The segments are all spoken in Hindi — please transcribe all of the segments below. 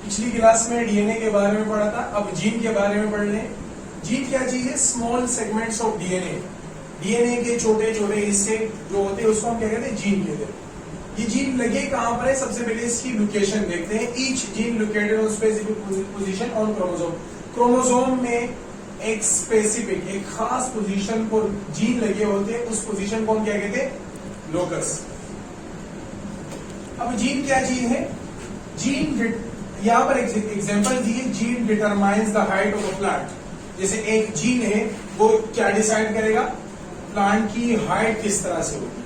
पिछली क्लास में डीएनए के बारे में पढ़ा था, अब जीन के बारे में पढ़ लें। जीन क्या चीज है? Small segments of DNA. DNA के छोटे छोटे हिस्से जो होते हैं उसको हम क्या कहते हैं? जीन कहते हैं। ये जीन लगे कहां पर है? सबसे पहले इसकी लोकेशन देखते हैं। Each gene located on specific position on chromosome. Chromosome में एक स्पेसिफिक, एक खास पोजीशन पर जीन लगे होते हैं, उस पोजीशन को हम क्या कहते हैं? लोकस। अब जीन क्या चीज है? जीन, यहां पर एग्जांपल दिए, gene determines the height of a plant. जैसे एक जीन है, वो क्या डिसाइड करेगा? प्लांट की हाइट किस तरह से होगी।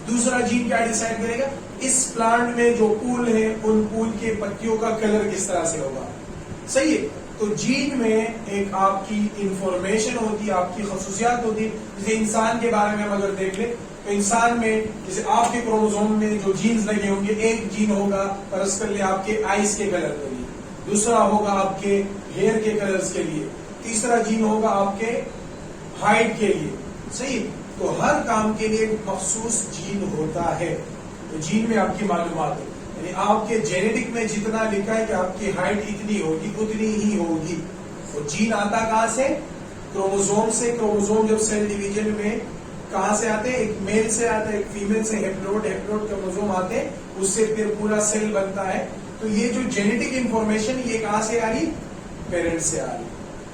दूसरा जीन क्या डिसाइड करेगा? इस प्लांट में जो फूल है, उन फूल के पत्तियों का कलर किस तरह से होगा। सही है। तो जीन में एक आपकी इंफॉर्मेशन होती है, आपकी खसूसियात होती है। जैसे इंसान के बारे में हम अगर देख ले, तो इंसान में जैसे आपके क्रोमोसोम में जो जीन्स लगे होंगे, एक जीन होगा फर्ज कर ले आपके आईज के कलर के लिए, दूसरा होगा आपके हेयर के कलर्स के लिए, तीसरा जीन होगा आपके हाइट के लिए। सही। तो हर काम के लिए एक मखसूस जीन होता है। तो जीन में आपकी मालूमात है, यानी आपके जेनेटिक में जितना लिखा है कि आपकी हाइट इतनी होगी, उतनी ही होगी। तो जीन आता कहां से? क्रोमोसोम से। क्रोमोसोम जब सेल डिवीजन में कहां से आते हैं? एक मेल से आता है, एक फीमेल से। हेप्लोइड क्रोमोसोम आते हैं, उससे फिर पूरा सेल बनता है। तो ये जो जेनेटिक इंफॉर्मेशन, ये कहां से आ रही? पेरेंट्स से आ रही।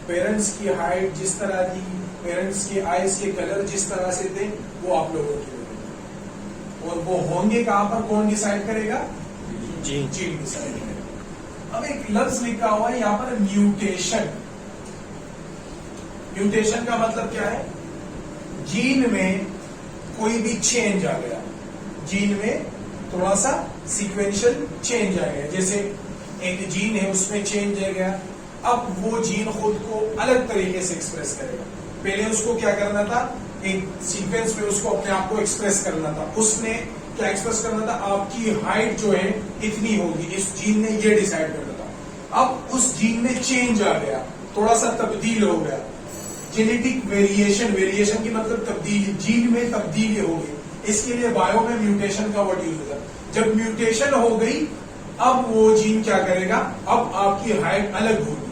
पेरेंट्स की हाइट जिस तरह थी, पेरेंट्स के आईज के कलर जिस तरह से थे, वो आप लोगों के होंगे। और वो होंगे कहां पर? कौन डिसाइड करेगा? जीन डिसाइड करेगा। अब एक लफ्ज लिखा हुआ है यहां पर, म्यूटेशन। म्यूटेशन का मतलब क्या है? जीन में कोई भी चेंज आ गया, जीन में थोड़ा सा सीक्वेंशियल चेंज आ गया। जैसे एक जीन है, उसमें चेंज आ गया, अब वो जीन खुद को अलग तरीके से एक्सप्रेस करेगा। पहले उसको क्या करना था? एक सीक्वेंस में उसको अपने आप को एक्सप्रेस करना था। उसने क्या एक्सप्रेस करना था? आपकी हाइट जो है इतनी होगी, इस जीन ने ये डिसाइड करना था। अब उस जीन में चेंज आ गया, थोड़ा सा तब्दील हो गया। जेनेटिक वेरिएशन, वेरिएशन की मतलब तब्दीली, जीन में तब्दीली हो गई। इसके लिए बायो में म्यूटेशन का वर्ड यूज होता है। जब म्यूटेशन हो गई, अब वो जीन क्या करेगा? अब आपकी हाइट अलग होगी।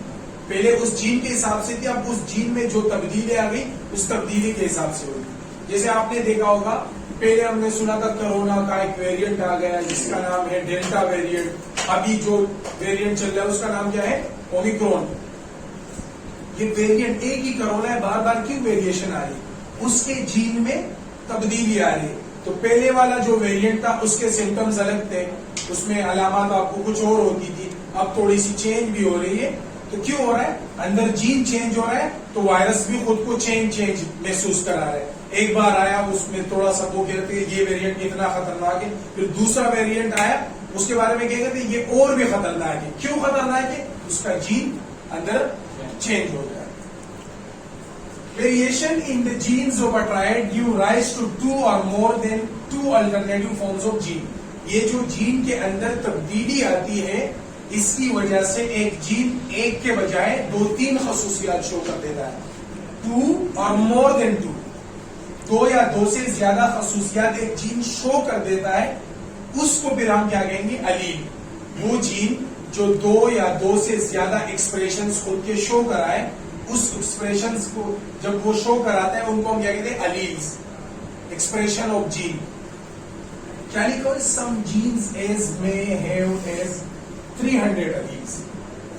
पहले उस जीन के हिसाब से थी, अब उस जीन में जो तब्दीली आ गई, उस तब्दीली के हिसाब से होगी। जैसे आपने देखा होगा, पहले हमने सुना था कोरोना का एक वेरिएंट आ गया जिसका नाम है डेल्टा वेरिएंट। अभी जो वेरिएंट चल रहा है उसका नाम क्या है? ओमिक्रॉन। ये वेरिएंट एक ही कोरोना है, बार बार क्यों वेरिएशन आ रही? उसके जीन में तब्दीली आ रही है। तो पहले वाला जो वेरिएंट था उसके सिम्टम्स अलग थे, उसमें अलामत आपको कुछ और होती थी। अब थोड़ी सी चेंज भी हो रही है। तो क्यों हो रहा है? अंदर जीन चेंज हो रहा है, तो वायरस भी खुद को चेंज महसूस करा रहा है। एक बार आया, उसमें थोड़ा सा वो कहते हैं ये वेरिएंट इतना खतरनाक है, फिर दूसरा वेरिएंट आया, उसके बारे में कहते हैं ये और भी खतरनाक है। क्यों खतरनाक है? उसका जीन अंदर चेंज हो गया। Variation in the genes of a triad give rise to 2 और more than 2 alternative forms of gene. ये जो जीन के अंदर तब्दीली आती है, इसकी वजह से एक जीन एक के बजाय 2-3 खसूसियात शो कर देता है। 2 और मोर देन 2, 2 या 2 से ज्यादा खसूसियात एक जीन शो कर देता है, उसको फिर हम क्या कहेंगे? अलील। वो जीन जो 2 या 2 से ज्यादा एक्सप्रेशंस खुद के शो कराए, उस एक्सप्रेशंस को जब वो शो कराता है, उनको हम क्या कहते हैं? Alleles, expression of gene. क्या लिखा है? Some genes as may have as 300 alleles.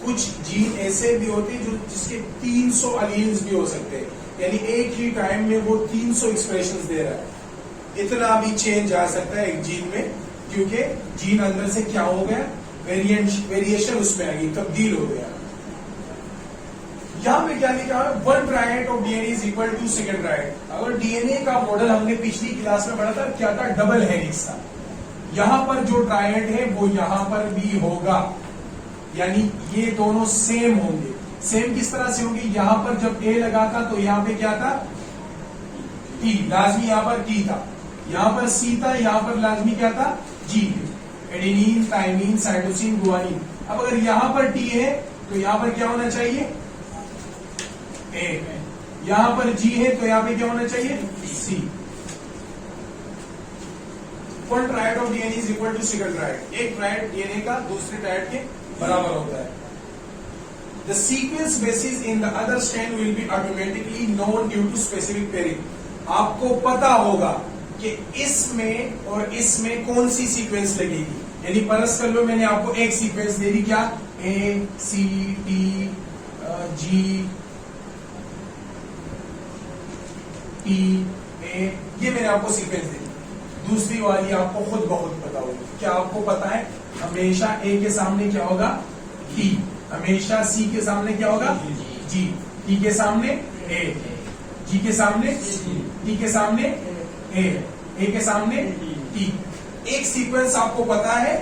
कुछ जीन ऐसे भी होते हैं जो जिसके 300 अलील्स भी हो सकते हैं, यानी एक ही टाइम में वो 300 एक्सप्रेशंस दे रहा है। इतना भी चेंज आ सकता है एक जीन में, क्योंकि जीन अंदर से क्या हो गया? वेरिएशन उसमें आ गई, तब्दील हो गया। यहां पे क्या लिखा है? 1 triad of DNA is equal to second triad. अगर डीएनए का मॉडल हमने पिछली क्लास में पढ़ा था, क्या था? डबल हेलिक्स था। यहां पर जो ट्राइड है वो यहां पर भी होगा, यानी ये दोनों सेम होंगे। सेम किस तरह से होंगे? यहां पर जब ए लगा था तो यहां पे क्या था? टी, लाजमी यहां पर टी था। यहां पर सी था, यहां पर लाजमी क्या था? जी। Adenine, thymine, cytosine, guanine. अब अगर यहां पर टी है तो यहां पर क्या होना चाहिए? ए। यहां पर जी है तो यहां पे क्या होना चाहिए? C. One triad of DNA is equal to single triad. एक ट्रायड डीएनए का दूसरे ट्रायड के बराबर होता है। The sequence basis in the other strand will be automatically known due to specific pairing. आपको पता होगा कि इसमें और इसमें कौन सी सीक्वेंस लगेगी। यानी परस कर लो, मैंने आपको एक सीक्वेंस दे दी, क्या ए C T G T A, ये मैंने आपको सीक्वेंस दे दी। दूसरी वाली आपको खुद ब खुद पता होगी। क्या आपको पता है हमेशा ए के सामने क्या होगा, टी, हमेशा सी के सामने क्या होगा, जी, टी के सामने ए, जी के सामने टी के सामने ए के सामने टी। एक सीक्वेंस आपको पता है,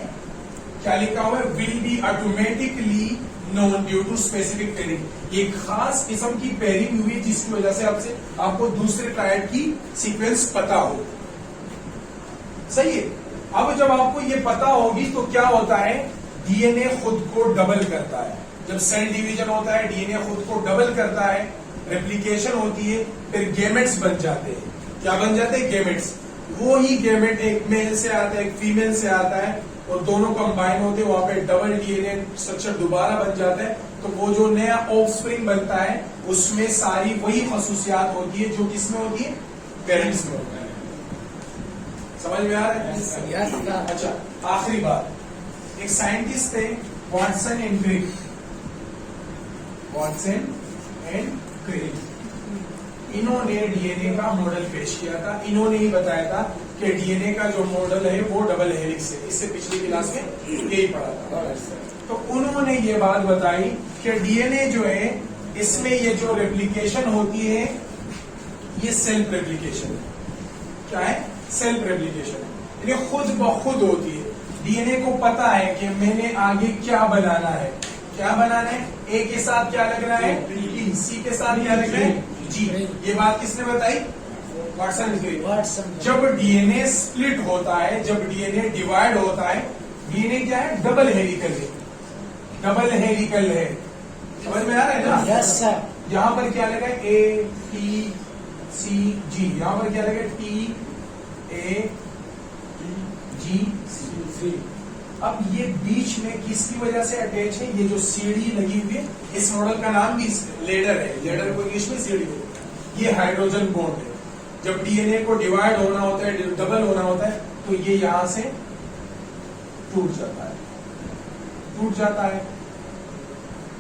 क्या लिखा हुआ है, will be automatically known due to specific pairing. ये खास किस्म की पेयरिंग हुई जिसकी वजह से आपको दूसरे ट्रायड की सीक्वेंस पता हो। सही है। अब जब आपको ये पता होगी तो क्या होता है, डीएनए खुद को डबल करता है। जब सेल डिवीजन होता है डीएनए खुद को डबल करता है, रेप्लिकेशन होती है, फिर गेमेट्स बन जाते हैं। क्या बन जाते हैं, गेमेट्स। वो ही गेमेट एक मेल से आता है एक फीमेल से आता है और दोनों कंबाइन होते हैं, वहां पे डबल डीएनए स्ट्रक्चर दोबारा बन जाता है। तो वो जो नया ऑफस्प्रिंग बनता है उसमें सारी वही खसूसियात होती है जो किसमें होती है, पेरेंट्स में होता है। समझ में आ रहा है? अच्छा, आखिरी बात, एक साइंटिस्ट थे Watson and Crick. Watson and Crick, इन्होंने डीएनए का मॉडल पेश किया था। इन्होंने ही बताया था कि डीएनए का जो मॉडल है वो डबल हेलिक्स है। इससे पिछली क्लास में यही पढ़ा था। तो उन्होंने ये बात बताई कि डीएनए जो है इसमें ये जो रेप्लिकेशन होती है ये सेल्फ रेप्लिकेशन है। क्या है, सेल्फ रेप्लिकेशन है, ये खुद ब खुद होती है। डीएनए को पता है कि मैंने आगे क्या बनाना है, क्या बनाना है, ए के साथ क्या लगना है, टी, सी के साथ क्या लगना है, जी। ये बात किसने बताई, वाटसन। जब डीएनए स्प्लिट होता है, जब डीएनए डिवाइड होता है, डीएनए क्या है, डबल हेलिकल है, डबल हेलिकल है। समझ में आ रहा है ना? Yes sir. यहाँ पर क्या लगा, ए टी सी जी, यहाँ पर क्या लगा, टी ए जी सी। अब ये बीच में किसकी वजह से अटैच है, ये जो सीढ़ी लगी हुई है, इस मॉडल का नाम भी लेडर है। लेडर को इंग्लिश में सीढ़ी होता है। ये हाइड्रोजन बॉन्ड है। जब डीएनए को डिवाइड होना होता है, डबल होना होता है, तो ये यहां से टूट जाता है, टूट जाता है।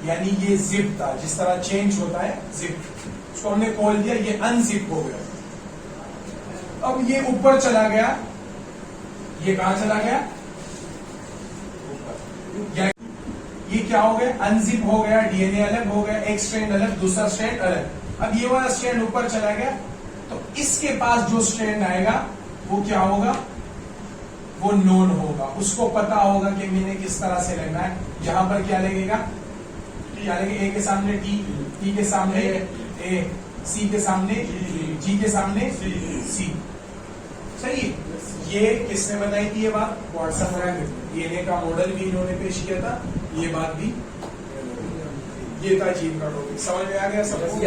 यानी ये जिप था, जिस तरह चेंज होता है जिप, उसको हमने खोल दिया, ये अनजिप हो गया। अब ये ऊपर चला गया, ये कहां चला गया, ये क्या हो गया, अनजिप हो गया, डीएनए अलग हो गया, एक स्ट्रैंड अलग, दूसरा स्ट्रैंड अलग। अब ये वाला स्ट्रैंड ऊपर चला गया, तो इसके पास जो स्ट्रैंड आएगा वो क्या होगा, वो नोन होगा। उसको पता होगा कि मैंने किस तरह से लगना है। यहां पर क्या लगेगा, क्या लगेगा, ए के सामने टी, टी के सामने ए, सी के सामने जी के सामने सी। सही है। ये किसने बताई थी ये बात, वाटसन ने। डीएनए का मॉडल भी इन्होंने पेश किया था, ये बात भी, ये था चीज का टॉपिक। समझ में आ गया सबको?